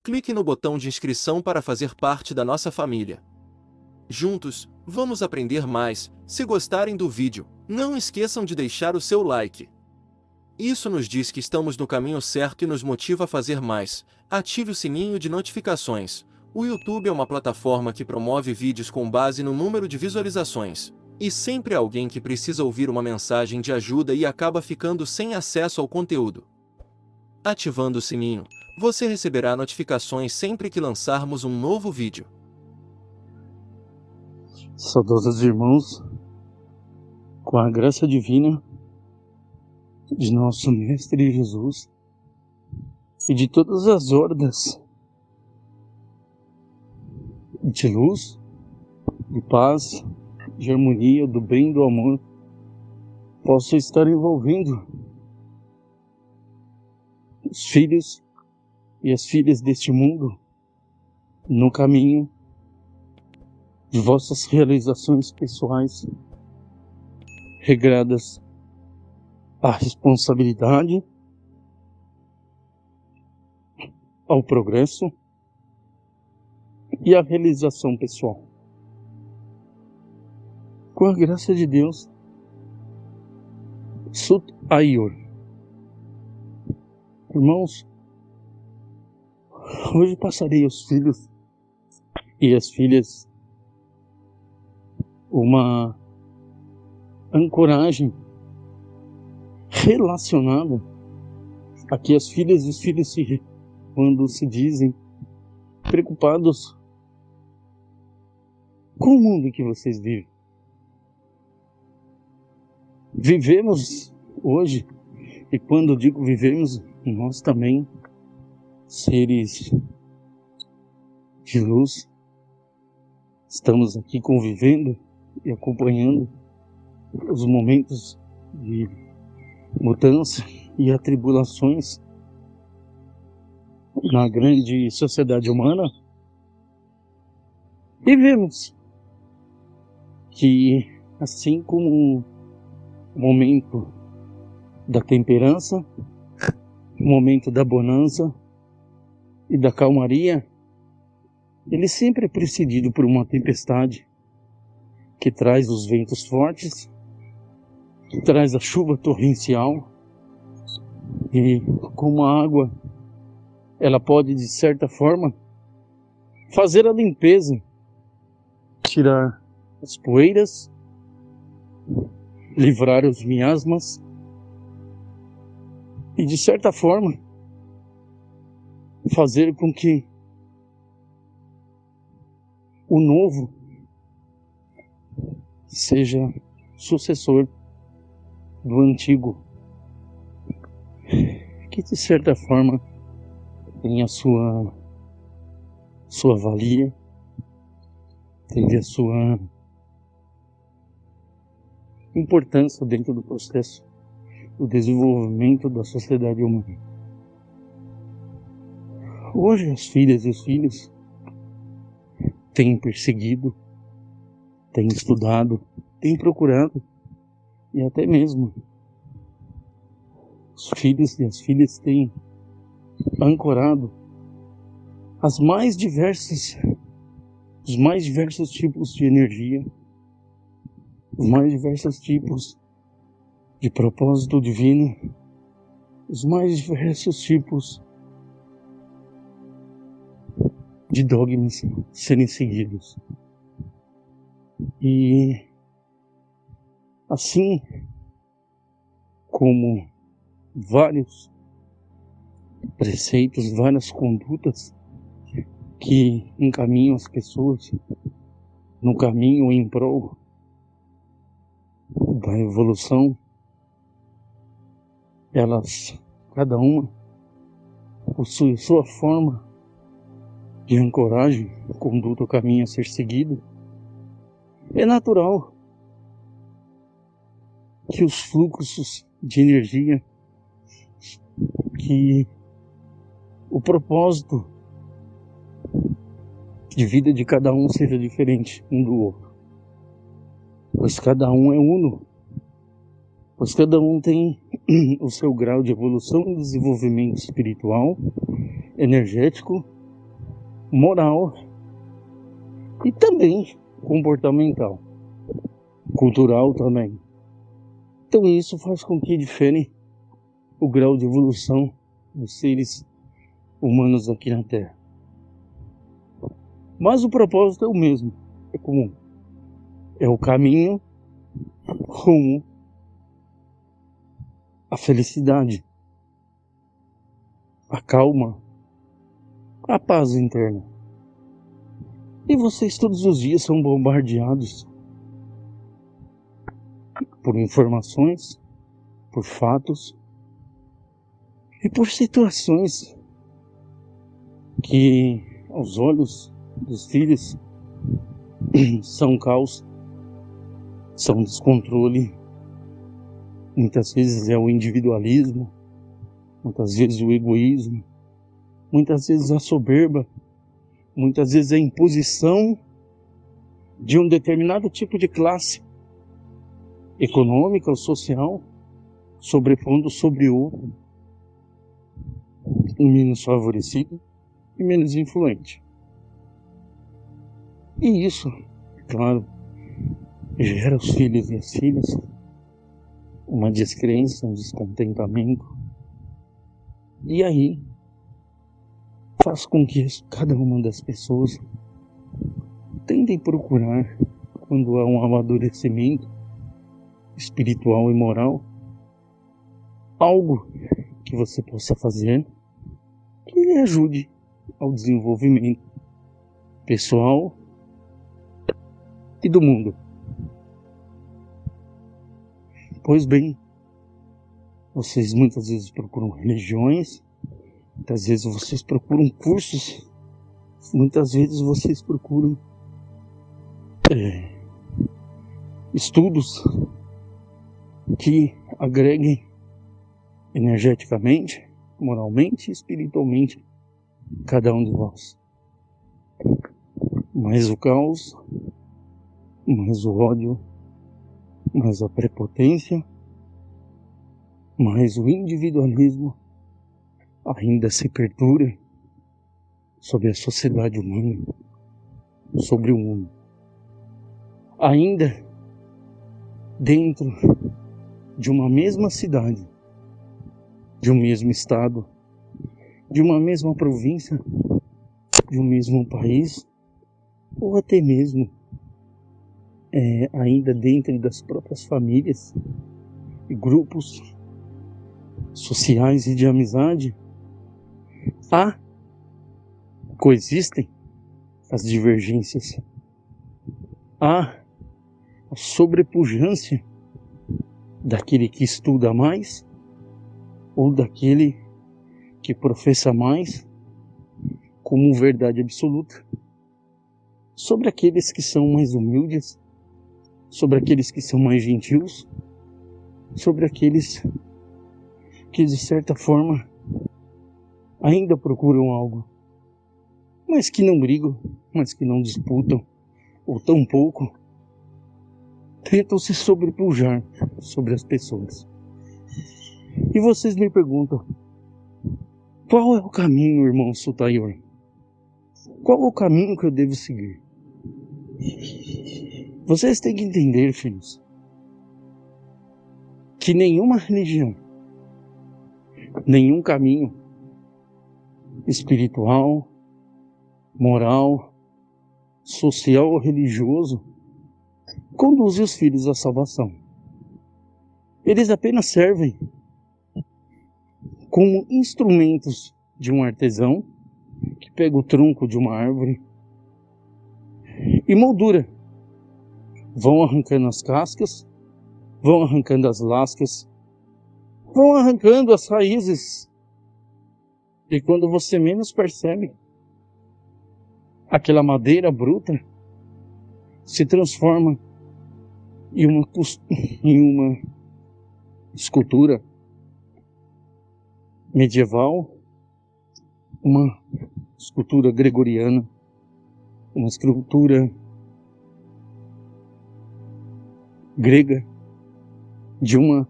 clique no botão de inscrição para fazer parte da nossa família. Juntos, vamos aprender mais. Se gostarem do vídeo, não esqueçam de deixar o seu like. Isso nos diz que estamos no caminho certo e nos motiva a fazer mais. Ative o sininho de notificações. O YouTube é uma plataforma que promove vídeos com base no número de visualizações. E sempre há alguém que precisa ouvir uma mensagem de ajuda e acaba ficando sem acesso ao conteúdo. Ativando o sininho, você receberá notificações sempre que lançarmos um novo vídeo. Saudosos irmãos, com a graça divina de nosso Mestre Jesus e de todas as hordas de luz, de paz, de harmonia, do bem e do amor, possa estar envolvendo os filhos e as filhas deste mundo no caminho de vossas realizações pessoais, regradas à responsabilidade, ao progresso e à realização pessoal. Com a graça de Deus, Sut Aiur. Irmãos, hoje passarei aos filhos e às filhas uma ancoragem relacionada a que as filhas e os filhos quando se dizem preocupados com o mundo em que vocês vivem. Vivemos hoje, e quando digo vivemos, nós também, seres de luz, estamos aqui convivendo e acompanhando os momentos de mudança e atribulações na grande sociedade humana, e vemos que, assim como o momento da temperança, o momento da bonança e da calmaria, ele sempre é precedido por uma tempestade que traz os ventos fortes, que traz a chuva torrencial, e como a água, ela pode, de certa forma, fazer a limpeza, tirar as poeiras, livrar os miasmas e, de certa forma, fazer com que o novo seja sucessor do antigo, que de certa forma tem a sua valia, tem a sua importância dentro do processo do desenvolvimento da sociedade humana. Hoje as filhas e os filhos têm perseguido, têm estudado, têm procurado, e até mesmo os filhos e as filhas têm ancorado os mais diversos tipos de energia, os mais diversos tipos de propósito divino, os mais diversos tipos de dogmas serem seguidos. E assim como vários preceitos, várias condutas que encaminham as pessoas no caminho em prol da evolução, elas, cada uma, possui sua forma de ancoragem, conduta o caminho a ser seguido. É natural que os fluxos de energia, que o propósito de vida de cada um seja diferente um do outro, pois cada um é uno, pois cada um tem o seu grau de evolução e desenvolvimento espiritual, energético moral e também comportamental, cultural também. Então isso faz com que difere o grau de evolução dos seres humanos aqui na Terra. Mas o propósito é o mesmo, é comum. É o caminho rumo à felicidade, à calma, à paz interna. E vocês todos os dias são bombardeados por informações, por fatos e por situações que, aos olhos dos filhos, são caos, são descontrole. Muitas vezes é o individualismo, muitas vezes o egoísmo, muitas vezes a soberba, muitas vezes a imposição de um determinado tipo de classe econômica ou social, sobrepondo sobre outro, um menos favorecido e menos influente. E isso, claro, gera aos filhos e às filhas uma descrença, um descontentamento. E aí faz com que cada uma das pessoas tentem procurar, quando há um amadurecimento espiritual e moral, algo que você possa fazer que lhe ajude ao desenvolvimento pessoal e do mundo. Pois bem, vocês muitas vezes procuram religiões, muitas vezes vocês procuram cursos, muitas vezes vocês procuram estudos que agreguem energeticamente, moralmente e espiritualmente cada um de vós. Mas o caos, mais o ódio, mais a prepotência, mais o individualismo ainda se perdura sobre a sociedade humana, sobre o mundo. Ainda dentro de uma mesma cidade, de um mesmo estado, de uma mesma província, de um mesmo país, ou até mesmo ainda dentro das próprias famílias e grupos sociais e de amizade, coexistem as divergências, há a sobrepujância daquele que estuda mais ou daquele que professa mais como verdade absoluta sobre aqueles que são mais humildes, sobre aqueles que são mais gentios, sobre aqueles que de certa forma ainda procuram algo, mas que não brigam, mas que não disputam, ou tampouco tentam se sobrepujar sobre as pessoas. E vocês me perguntam, qual é o caminho, irmão Sutaior? Qual é o caminho que eu devo seguir? Vocês têm que entender, filhos, que nenhuma religião, nenhum caminho espiritual, moral, social ou religioso conduz os filhos à salvação. Eles apenas servem como instrumentos de um artesão que pega o tronco de uma árvore e moldura. Vão arrancando as cascas, vão arrancando as lascas, vão arrancando as raízes. E quando você menos percebe, aquela madeira bruta se transforma em uma escultura medieval, uma escultura gregoriana, uma escultura grega de uma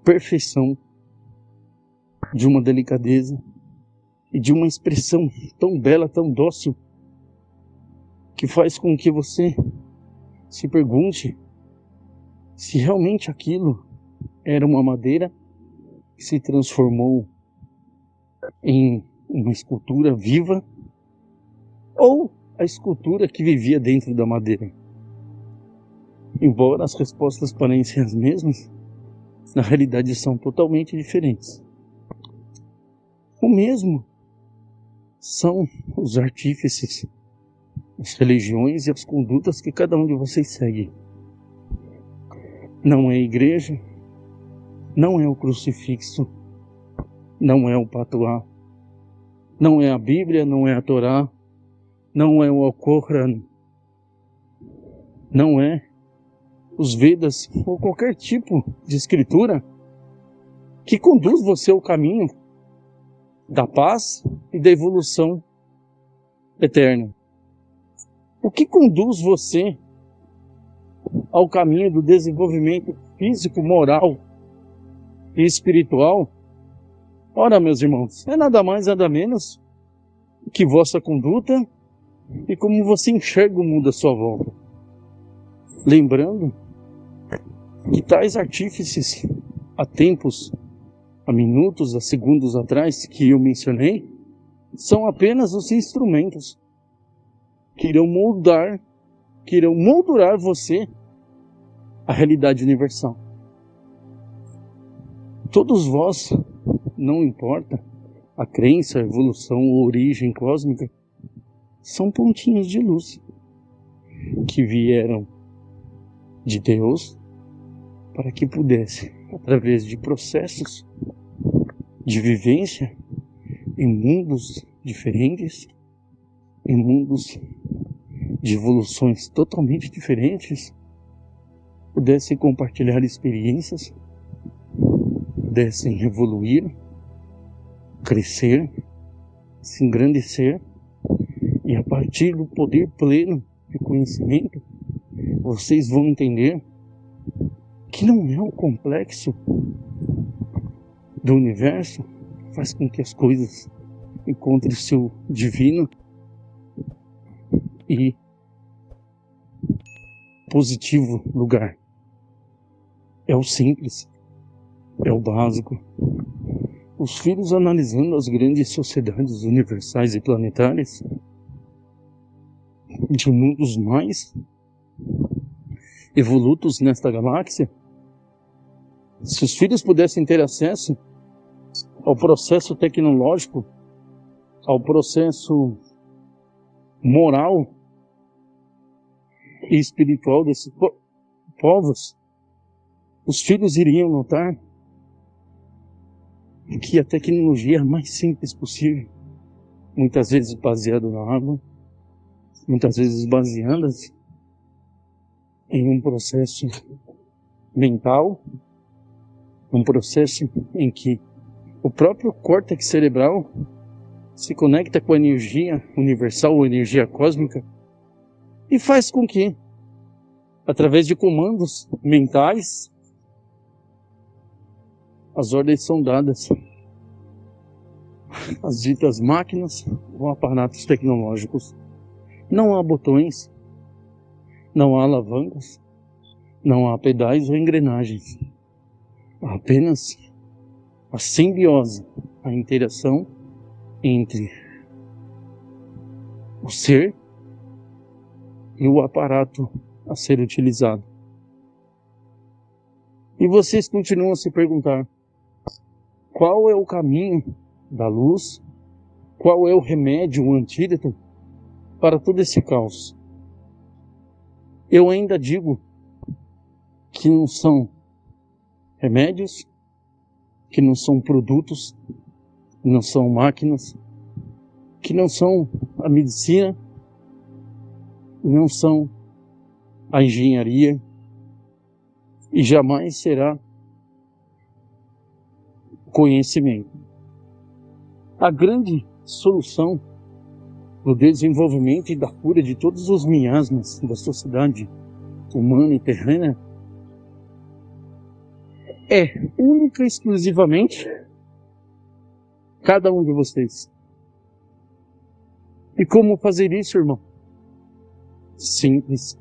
perfeição, de uma delicadeza e de uma expressão tão bela, tão dócil, que faz com que você se pergunte se realmente aquilo era uma madeira que se transformou em uma escultura viva ou a escultura que vivia dentro da madeira. Embora as respostas pareçam as mesmas, na realidade são totalmente diferentes. O mesmo são os artífices, as religiões e as condutas que cada um de vocês segue. Não é a igreja, não é o crucifixo, não é o patuá, não é a Bíblia, não é a Torá, não é o Alcorão, não é os Vedas ou qualquer tipo de escritura que conduz você ao caminho da paz e da evolução eterna. O que conduz você ao caminho do desenvolvimento físico, moral e espiritual? Ora, meus irmãos, é nada mais, nada menos que vossa conduta e como você enxerga o mundo à sua volta. Lembrando que tais artífices, há tempos, há minutos, há segundos atrás, que eu mencionei, são apenas os instrumentos que irão moldurar você à realidade universal. Todos vós, não importa a crença, a evolução ou origem cósmica, são pontinhos de luz que vieram de Deus para que pudesse, através de processos de vivência em mundos diferentes, em mundos de evoluções totalmente diferentes, pudessem compartilhar experiências, pudessem evoluir, crescer, se engrandecer, e a partir do poder pleno de conhecimento, vocês vão entender que não é o complexo do universo que faz com que as coisas encontrem seu divino e positivo lugar. É o simples, é o básico. Os filhos, analisando as grandes sociedades universais e planetárias de mundos mais evolutos nesta galáxia, se os filhos pudessem ter acesso ao processo tecnológico, ao processo moral e espiritual desses povos, os filhos iriam notar que a tecnologia é a mais simples possível, muitas vezes baseada na água, muitas vezes baseadas em um processo mental, um processo em que o próprio córtex cerebral se conecta com a energia universal ou energia cósmica e faz com que, através de comandos mentais, as ordens são dadas às ditas máquinas ou aparatos tecnológicos. Não há botões, não há alavancas, não há pedais ou engrenagens. Há apenas a simbiose, a interação entre o ser e o aparato a ser utilizado. E vocês continuam a se perguntar: qual é o caminho da luz? Qual é o remédio, o antídoto para todo esse caos? Eu ainda digo que não são remédios, que não são produtos, que não são máquinas, que não são a medicina, que não são a engenharia, e jamais será conhecimento. A grande solução do desenvolvimento e da cura de todos os miasmas da sociedade humana e terrena é única e exclusivamente cada um de vocês E como fazer isso, irmão? Simples.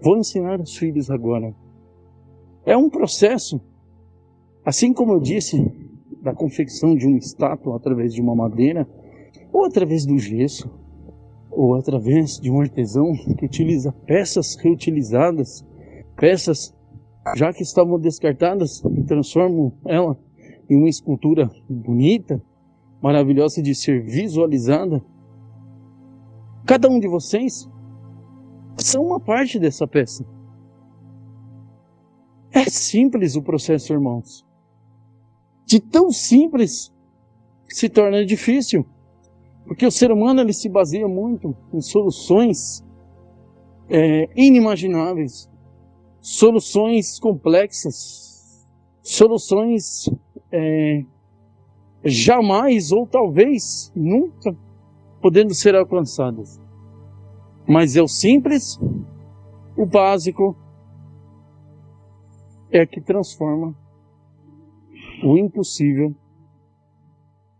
Vou ensinar os filhos agora. É um processo. Assim como eu disse, da confecção de uma estátua através de uma madeira, ou através do gesso, ou através de um artesão que utiliza peças reutilizadas, peças já que estavam descartadas, e transformam ela em uma escultura bonita, maravilhosa de ser visualizada. Cada um de vocês são uma parte dessa peça. É simples o processo, irmãos. De tão simples se torna difícil, porque o ser humano ele se baseia muito em soluções inimagináveis, soluções complexas, soluções jamais ou talvez nunca podendo ser alcançadas. Mas é o simples, o básico, é que transforma o impossível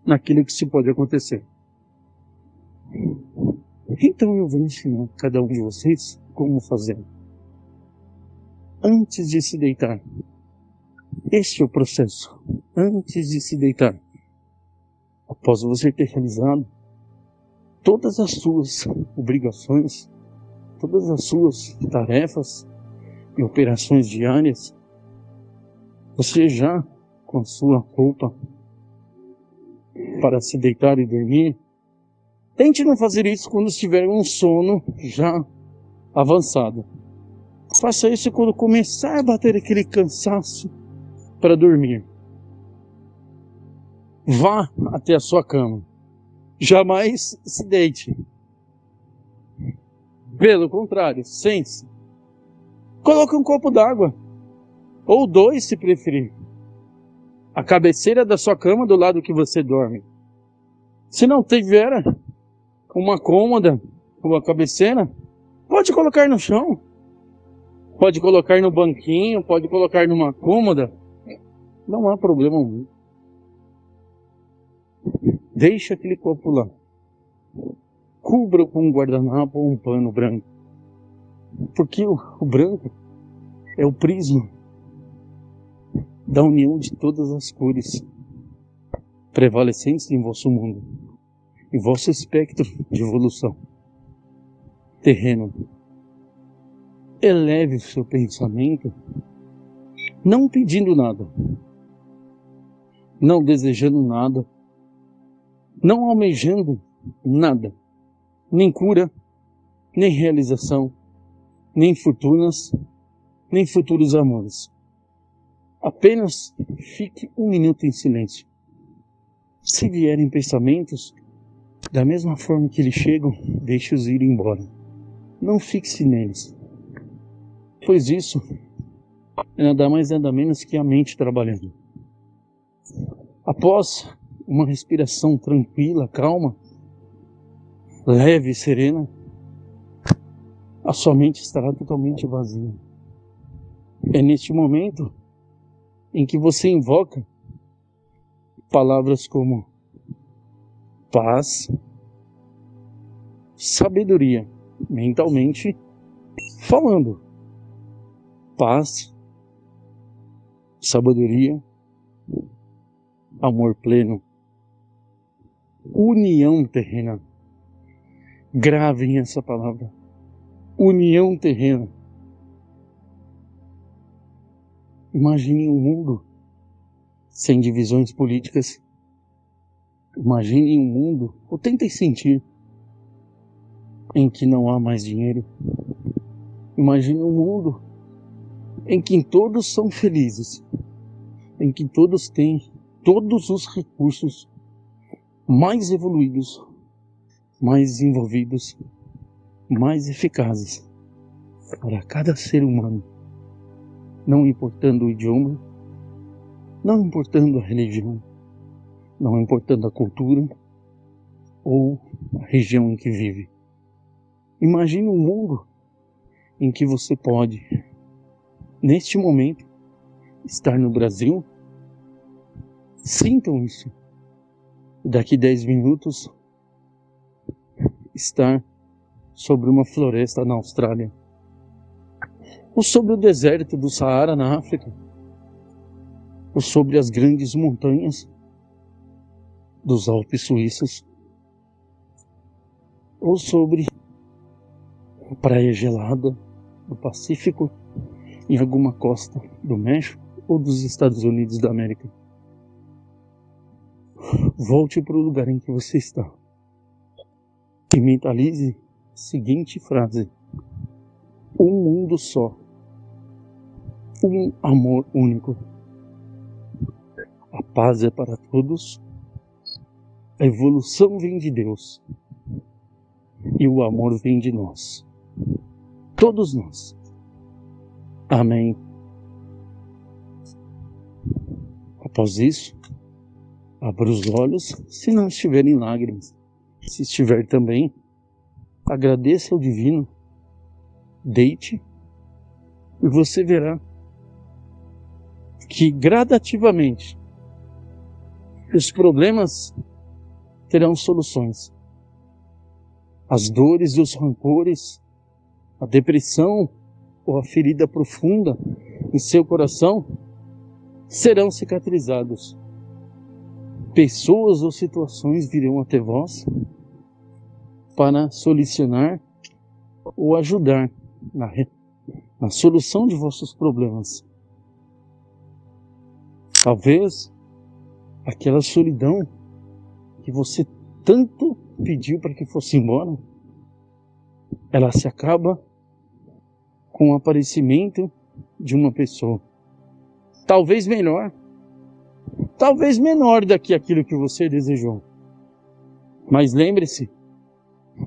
naquilo que se pode acontecer. Então eu vou ensinar cada um de vocês como fazer. Antes de se deitar. Este é o processo. Antes de se deitar. Após você ter realizado todas as suas obrigações, todas as suas tarefas e operações diárias, você já com a sua roupa para se deitar e dormir, tente não fazer isso quando estiver em um sono já avançado. Faça isso quando começar a bater aquele cansaço para dormir. Vá até a sua cama. Jamais se deite. Pelo contrário, sente-se. Coloque um copo d'água, ou 2 se preferir, a cabeceira da sua cama do lado que você dorme. Se não tiver uma cômoda ou a cabeceira, pode colocar no chão. Pode colocar no banquinho, pode colocar numa cômoda. Não há problema algum. Deixa aquele copo lá. Cubra com um guardanapo ou um pano branco. Porque o branco é o prisma da união de todas as cores prevalecentes em vosso mundo, em vosso espectro de evolução terreno. Eleve o seu pensamento, não pedindo nada, não desejando nada, não almejando nada, nem cura, nem realização, nem fortunas, nem futuros amores. Apenas fique 1 minuto em silêncio. Se vierem pensamentos, da mesma forma que eles chegam, deixe-os ir embora. Não fixe neles, pois isso é nada mais nada menos que a mente trabalhando. Após uma respiração tranquila, calma, leve e serena, a sua mente estará totalmente vazia. É neste momento em que você invoca palavras como paz, sabedoria, mentalmente falando. Paz, sabedoria, amor pleno, união terrena. Gravem essa palavra. União terrena. Imagine um mundo sem divisões políticas. Imagine um mundo, ou tentem sentir, em que não há mais dinheiro. Imagine um mundo em que todos são felizes, em que todos têm todos os recursos mais evoluídos, mais desenvolvidos, mais eficazes para cada ser humano, não importando o idioma, não importando a religião, não importando a cultura ou a região em que vive. Imagine um mundo em que você pode, neste momento, estar no Brasil. Sintam isso. Daqui 10 minutos, estar sobre uma floresta na Austrália, ou sobre o deserto do Saara na África, ou sobre as grandes montanhas dos Alpes suíços, ou sobre a praia gelada do Pacífico em alguma costa do México ou dos Estados Unidos da América. Volte para o lugar em que você está e mentalize a seguinte frase: um mundo só, um amor único. A paz é para todos, a evolução vem de Deus e o amor vem de nós, todos nós. Amém. Após isso, abra os olhos, se não estiverem lágrimas. Se estiver também, agradeça ao Divino, deite, e você verá que gradativamente os problemas terão soluções. As dores e os rancores, a depressão ou a ferida profunda em seu coração serão cicatrizados. Pessoas ou situações virão até vós para solucionar ou ajudar na solução de vossos problemas. Talvez aquela solidão que você tanto pediu para que fosse embora, ela se acaba com o aparecimento de uma pessoa. Talvez melhor, talvez menor do que aquilo que você desejou. Mas lembre-se,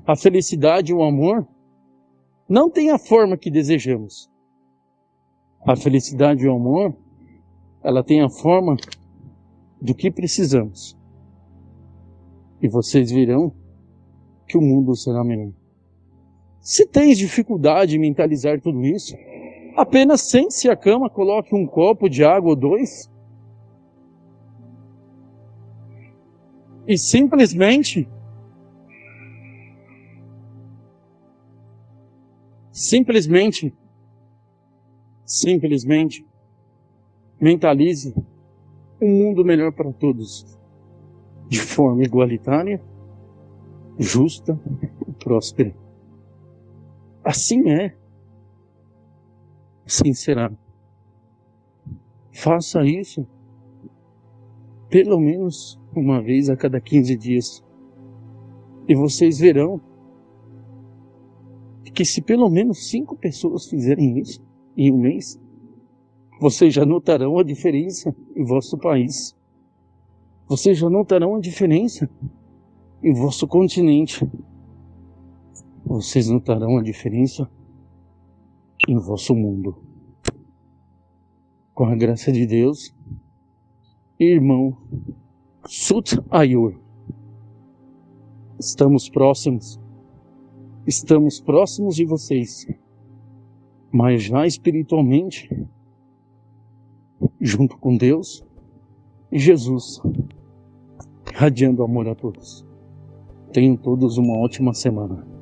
a felicidade e o amor não têm a forma que desejamos. A felicidade e o amor, ela tem a forma do que precisamos. E vocês verão que o mundo será melhor. Se tens dificuldade em mentalizar tudo isso, apenas sente-se à cama, coloque um copo de água ou dois e simplesmente mentalize um mundo melhor para todos, de forma igualitária, justa e próspera. Assim é, assim será. Faça isso pelo menos uma vez a cada 15 dias. E vocês verão que se pelo menos 5 pessoas fizerem isso em um mês, vocês já notarão a diferença em vosso país. Vocês já notarão a diferença em vosso continente. Vocês notarão a diferença em vosso mundo. Com a graça de Deus, irmão Sut Ayur, estamos próximos de vocês, mas já espiritualmente, junto com Deus e Jesus, irradiando amor a todos. Tenham todos uma ótima semana.